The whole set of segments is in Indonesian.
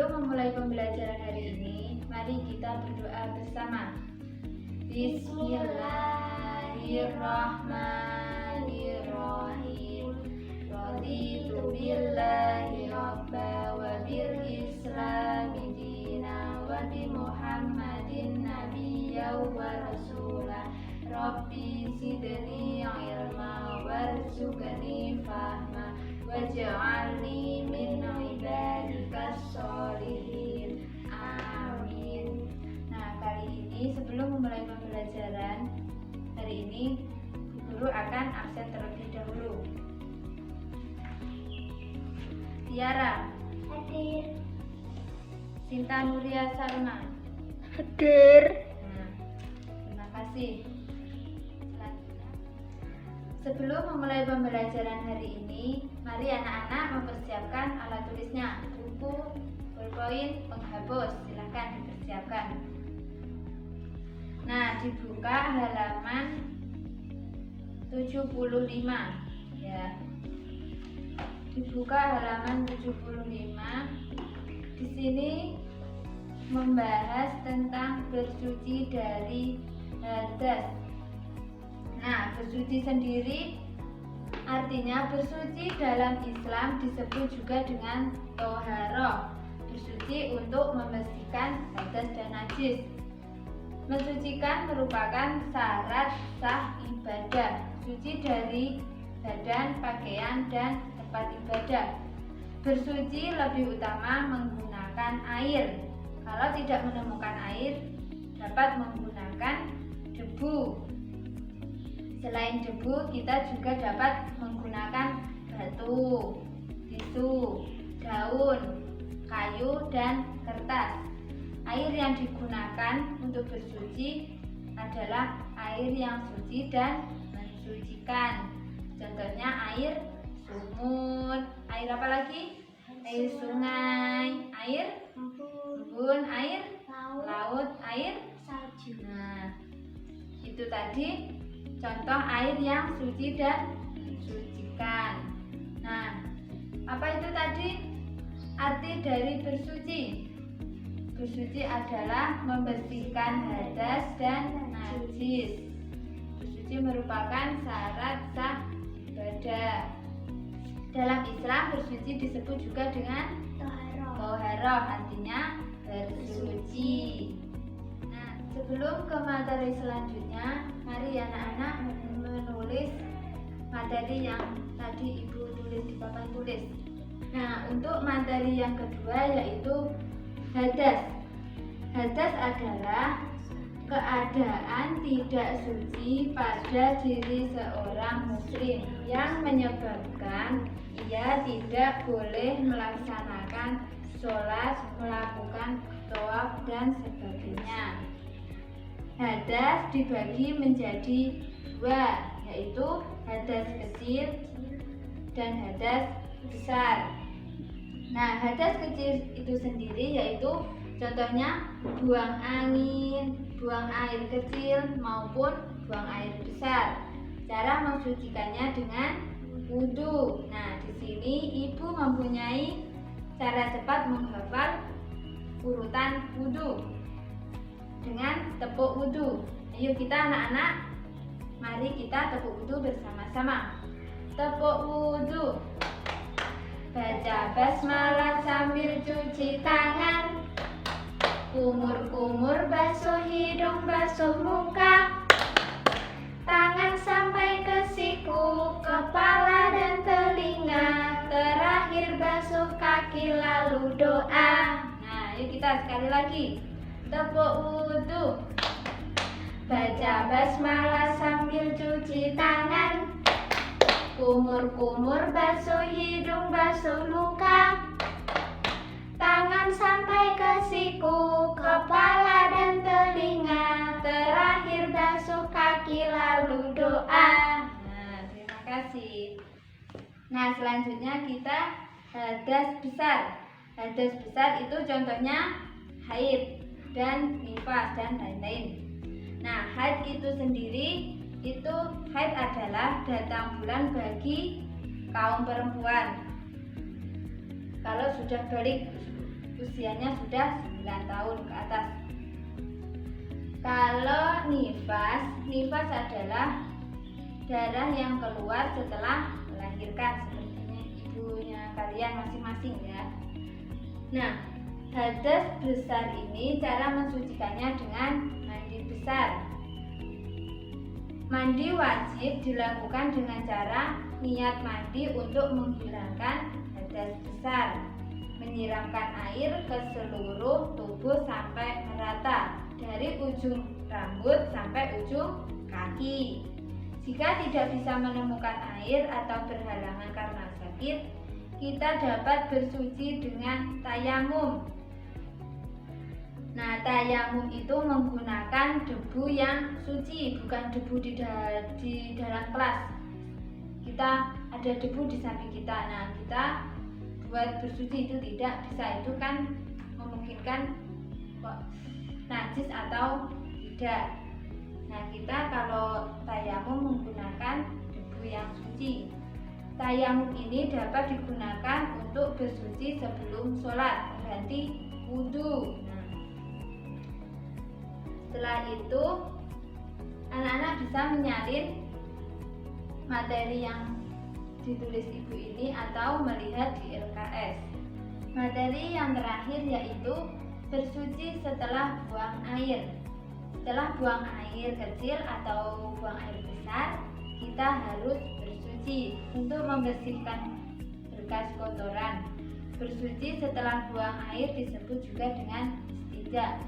Sebelum memulai pembelajaran hari ini, mari kita berdoa bersama. Bismillahirrahmanirrahim. Raditu billahi rabba wa bil islami dina wa bi Muhammadin nabiyya wa rasulah. Rabbi zidni ilma warzuqni fahma waj'alni min ibadikas sholihin. Amin. Nah, kali ini sebelum memulai pembelajaran hari ini, guru akan absen terlebih dahulu. Tiara Hadir. Sinta Nuria Salma. Hadir. Nah, terima kasih. Selanjutnya, sebelum memulai pembelajaran hari ini, mari anak-anak mempersiapkan alat tulisnya, buku, pulpen, penghapus. Silakan dipersiapkan. Nah, dibuka halaman 75 ya. Dibuka halaman 75. Di sini membahas tentang bersuci dari hadas. Nah, bersuci sendiri artinya bersuci dalam Islam disebut juga dengan toharoh. Bersuci untuk membersihkan hadas dan najis. Mensucikan merupakan syarat sah ibadah. Suci dari badan, pakaian, dan tempat ibadah. Bersuci lebih utama menggunakan air. Kalau tidak menemukan air, dapat menggunakan debu. Selain debu, kita juga dapat menggunakan batu, tisu, daun, kayu, dan kertas. Air yang digunakan untuk bersuci adalah air yang suci dan mensucikan. Contohnya air sumur, air apa lagi? Air sungai, air embun, air laut, air Salju. Nah, itu tadi contoh air yang suci dan mensucikan. Nah, apa itu tadi arti dari bersuci? Bersuci adalah membersihkan hadas dan najis. Bersuci merupakan syarat sah ibadah. Dalam Islam bersuci disebut juga dengan toharoh, artinya bersuci. Nah, sebelum ke materi selanjutnya, mari anak-anak menulis materi yang tadi Ibu tulis di papan tulis. Nah, untuk materi yang kedua yaitu hadas. Hadas adalah keadaan tidak suci pada diri seorang muslim yang menyebabkan ia tidak boleh melaksanakan sholat, melakukan tawaf, dan sebagainya. Hadas dibagi menjadi dua, yaitu hadas kecil dan hadas besar. Nah, hadas kecil itu sendiri yaitu contohnya buang angin, buang air kecil maupun buang air besar. Cara mensucikannya dengan wudhu. Nah, di sini Ibu mempunyai cara cepat menghafal urutan wudhu dengan tepuk wudhu. Ayo kita anak-anak, mari kita tepuk wudhu bersama-sama. Tepuk wudhu. Baca basmalah sambil cuci tangan. Kumur-kumur basuh hidung, basuh muka. Tangan sampai ke siku, kepala dan telinga. Terakhir basuh kaki lalu doa. Nah, yuk kita sekali lagi. Tepuk wudhu. Baca basmalah sambil cuci tangan. Kumur-kumur basuh hidung, basuh muka. Tangan sampai ke siku, kepala dan telinga. Terakhir basuh kaki lalu doa. Nah, terima kasih. Nah, selanjutnya kita hadas besar. Hadas besar itu contohnya haid dan nifas dan lain-lain. Nah, haid itu sendiri haid adalah datang bulan bagi kaum perempuan. Kalau sudah balik usianya sudah 9 tahun ke atas. Kalau nifas adalah darah yang keluar setelah melahirkan, sepertinya ibunya kalian masing-masing ya. Nah, hadas besar ini cara mensucikannya dengan mandi besar. Mandi wajib dilakukan dengan cara niat mandi untuk menghilangkan hadas besar, menyiramkan air ke seluruh tubuh sampai merata, dari ujung rambut sampai ujung kaki. Jika tidak bisa menemukan air atau berhalangan karena sakit, kita dapat bersuci dengan tayamum. Nah, tayamum itu menggunakan debu yang suci, bukan debu di dalam kelas. Kita ada debu di samping kita. Nah, kita buat bersuci itu tidak bisa, itu kan memungkinkan najis atau tidak. Nah, kita kalau tayamum menggunakan debu yang suci. Tayamum ini dapat digunakan untuk bersuci sebelum sholat, mengganti wudhu. Nah, setelah itu anak-anak bisa menyalin materi yang ditulis ibu ini atau melihat di LKS. Materi yang terakhir yaitu bersuci setelah buang air. Setelah buang air kecil atau buang air besar, kita harus bersuci untuk membersihkan bekas kotoran. Bersuci setelah buang air disebut juga dengan istinja.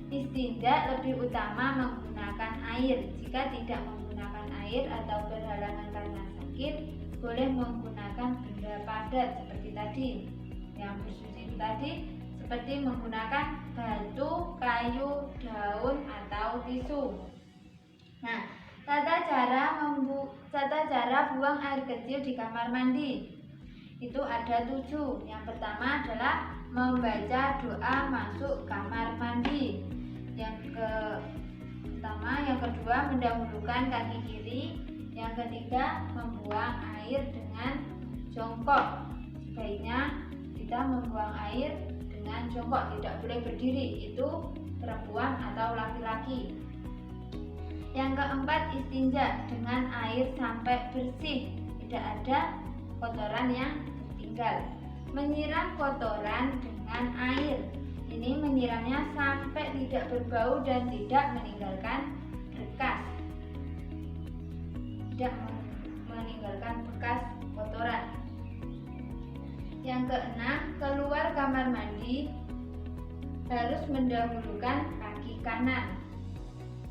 Istinja lebih utama menggunakan air. Jika tidak menggunakan air atau berhalangan karena sakit, boleh menggunakan benda padat seperti tadi. Yang bersuci itu tadi seperti menggunakan batu, kayu, daun, atau tisu. Nah, tata cara buang air kecil di kamar mandi itu ada 7. Yang pertama adalah membaca doa masuk kamar mandi. Yang kedua mendahulukan kaki kiri. Yang ketiga membuang air dengan jongkok. Sebaiknya kita membuang air dengan jongkok, tidak boleh berdiri, itu perempuan atau laki-laki. Yang keempat istinja dengan air sampai bersih, tidak ada kotoran yang tertinggal. Menyiram kotoran dengan air, ini menyiramnya sampai tidak berbau dan tidak meninggalkan bekas, kotoran. Yang keenam, keluar kamar mandi harus mendahulukan kaki kanan.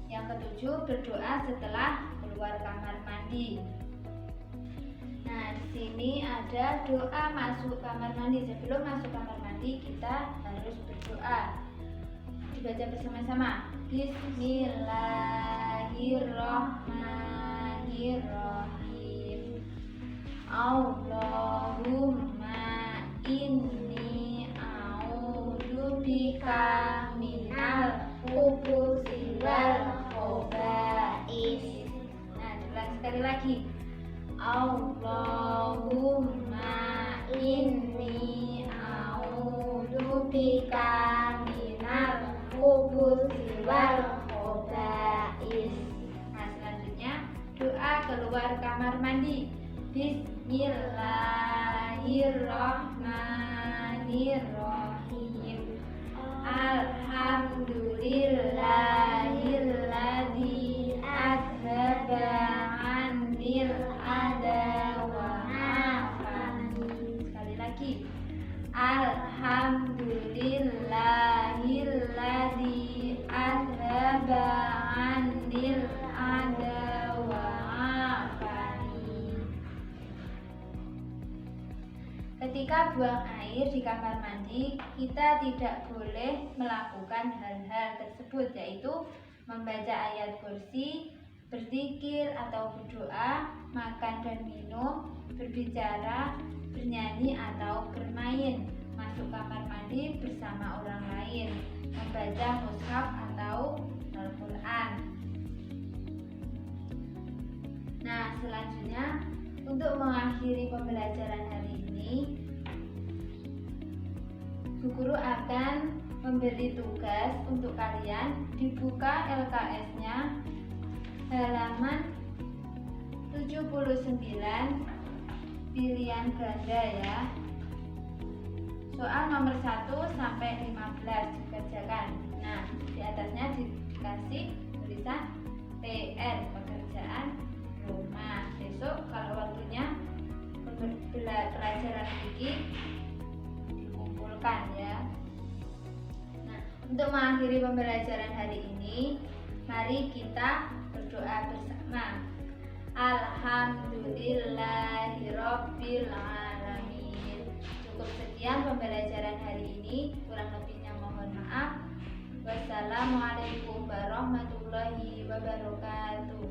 Yang ketujuh, berdoa setelah keluar kamar mandi. Nah, di sini ada doa masuk kamar mandi. Sebelum masuk kamar mandi kita harus berdoa. Dibaca bersama-sama. Bismillahirrahmanirrahim. Allahumma inni a'udzubika minal khubuthi wal khaba'is. Nah, diulang sekali lagi. Allahumma inni a'udzubika minal khubuthi wal khaba'is. Nah, selanjutnya doa keluar kamar mandi. Bismillahirrahmanirrahim. Alhamdulillahilladzi adzhaba 'annil adha wa 'afani. Sekali lagi. Alhamdulillahilladzi adzhaba 'annil adha wa 'afani. Ketika buang air di kamar mandi, kita tidak boleh melakukan hal-hal tersebut, yaitu membaca ayat kursi, berzikir atau berdoa, makan dan minum, berbicara, bernyanyi atau bermain, masuk kamar mandi bersama orang lain, membaca mushaf atau Al-Quran. Nah, selanjutnya untuk mengakhiri pembelajaran hari ini, Bu Guru akan memberi tugas untuk kalian dibuka LKS-nya halaman 79 pilihan ganda ya. Soal nomor 1 sampai 15 dikerjakan. Nah, di atasnya dikasih tulisan PR, pekerjaan rumah. Besok kalau waktunya pelajaran fikih dikumpulkan ya. Nah, untuk mengakhiri pembelajaran hari ini, mari kita berdoa bersama. Alhamdulillahirabbil alamin. Cukup sekian pembelajaran hari ini, kurang lebihnya mohon maaf. Wassalamualaikum warahmatullahi wabarakatuh.